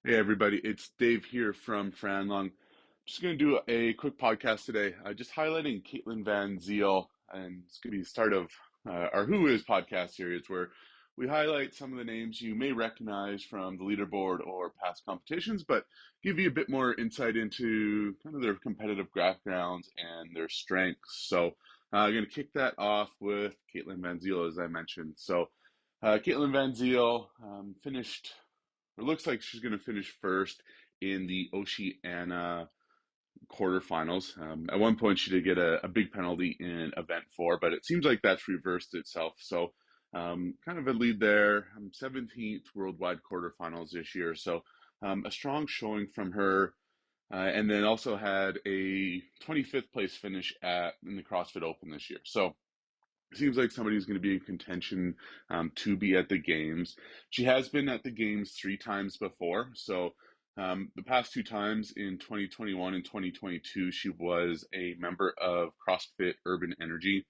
Hey everybody, it's Dave here from Franlong. Just going to do a quick podcast today, just highlighting Katelin Van Zyl, and it's going to be the start of our Who Is podcast series, where we highlight some of the names you may recognize from the leaderboard or past competitions, but give you a bit more insight into kind of their competitive backgrounds and their strengths. So I'm going to kick that off with Katelin Van Zyl, as I mentioned. So Katelin Van Zyl finished it looks like she's going to finish first in the Oceania quarterfinals. At one point, she did get a big penalty in event four, but it seems like that's reversed itself. So, kind of a lead there. 17th worldwide quarterfinals this year. So, a strong showing from her. And then also had a 25th place finish in the CrossFit Open this year. So, seems like somebody who's going to be in contention to be at the games. She has been at the games three times before. So the past two times in 2021 and 2022, she was a member of CrossFit Urban Energy.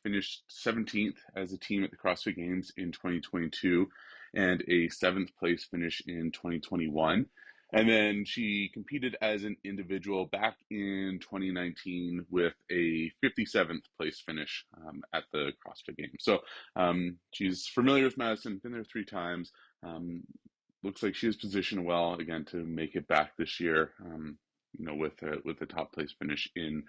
Finished 17th as a team at the CrossFit Games in 2022 and a seventh place finish in 2021. And then she competed as an individual back in 2019 with a 57th place finish at the CrossFit Games. So she's familiar with Madison, been there three times. Looks like she is positioned well again to make it back this year. With the top place finish in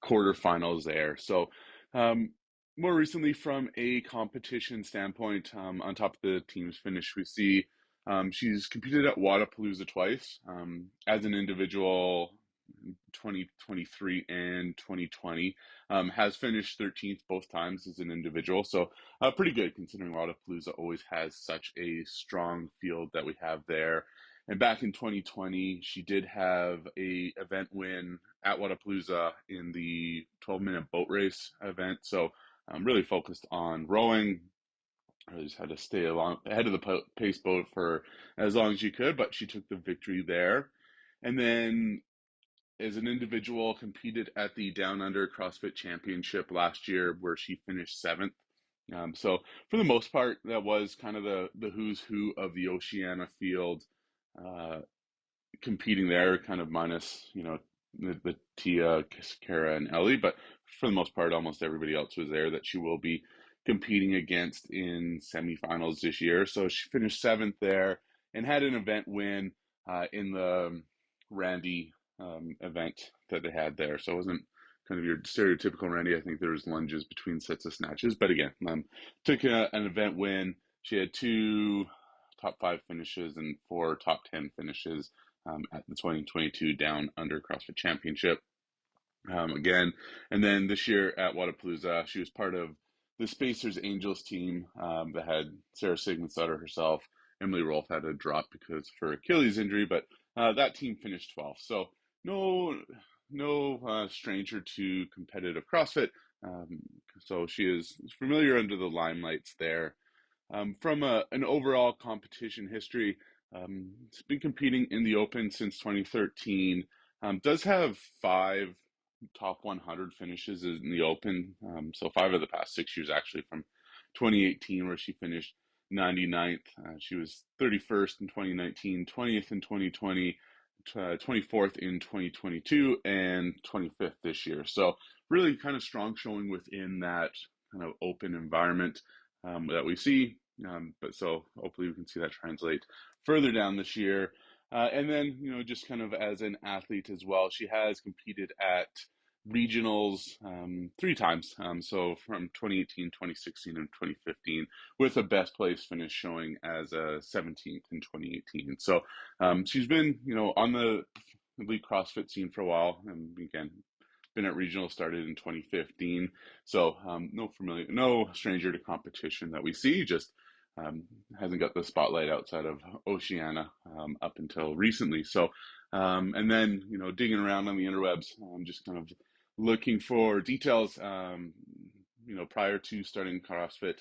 quarterfinals there. So, more recently, from a competition standpoint, on top of the team's finish, we see she's competed at Wodapalooza twice as an individual. 2023 and 2020 has finished 13th both times as an individual, so pretty good considering Wodapalooza always has such a strong field that we have there. And back in 2020, she did have a event win at Wodapalooza in the 12-minute boat race event. So really focused on rowing. I just had to stay along ahead of the pace boat for as long as you could, but she took the victory there. And then as an individual, competed at the Down Under CrossFit Championship last year, where she finished seventh. So for the most part, that was kind of the who's who of the Oceania field uh, competing there, kind of minus the Tia, Kara, and Ellie, but for the most part, almost everybody else was there that she will be competing against in semifinals this year. So she finished seventh there and had an event win in the Randy event that they had there. So it wasn't kind of your stereotypical Randy. I think there was lunges between sets of snatches, but again, took an event win. She had two top five finishes and four top 10 finishes at the 2022 Down Under CrossFit Championship again. And then this year at Wodapalooza, she was part of the Spacers Angels team that had Sarah Sigmundsdottir herself. Emily Rolfe had a drop because of her Achilles injury, but that team finished 12th. So no stranger to competitive CrossFit. So she is familiar under the limelights there. From an overall competition history, it's been competing in the Open since 2013. Does have five top 100 finishes in the Open. So five of the past 6 years, actually, from 2018, where she finished 99th. She was 31st in 2019, 20th in 2020, 24th in 2022, and 25th this year. So really kind of strong showing within that kind of open environment that we see. But so hopefully we can see that translate further down this year. And then, just kind of as an athlete as well, she has competed at regionals three times. So from 2018, 2016, and 2015, with a best place finish showing as a 17th in 2018. So she's been, on the elite CrossFit scene for a while. And again, been at regional, started in 2015. So no stranger to competition that we see, just hasn't got the spotlight outside of Oceania up until recently. So, and then, digging around on the interwebs, just kind of looking for details, prior to starting CrossFit,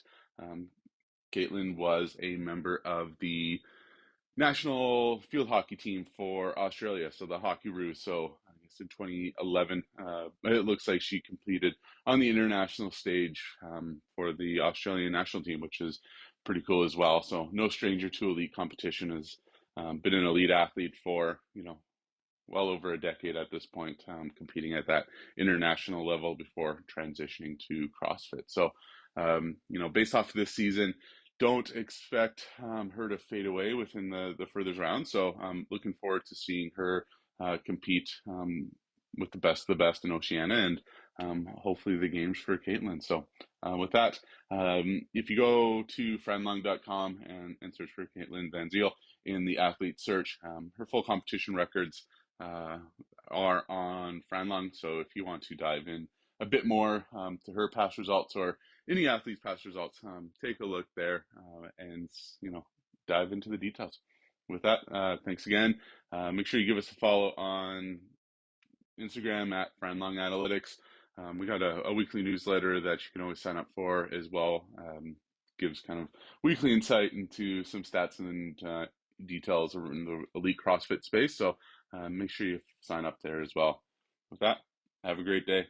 Katelin was a member of the national field hockey team for Australia, so the Hockeyroos. So I guess in 2011, it looks like she competed on the international stage for the Australian national team, which is pretty cool as well. So no stranger to elite competition, as been an elite athlete for, well over a decade at this point, competing at that international level before transitioning to CrossFit. So, based off of this season, don't expect her to fade away within the furthest round. So I'm looking forward to seeing her compete with the best in Oceania, and hopefully the games for Katelin. So with that, if you go to friendlong.com and search for Katelin Van Zyl in the athlete search, her full competition records are on Franlong. So if you want to dive in a bit more to her past results or any athlete's past results, take a look there and dive into the details. With that, thanks again. Make sure you give us a follow on Instagram at Franlong Analytics. We got a weekly newsletter that you can always sign up for as well. Gives kind of weekly insight into some stats and details in the elite CrossFit space. So make sure you sign up there as well. With that, have a great day.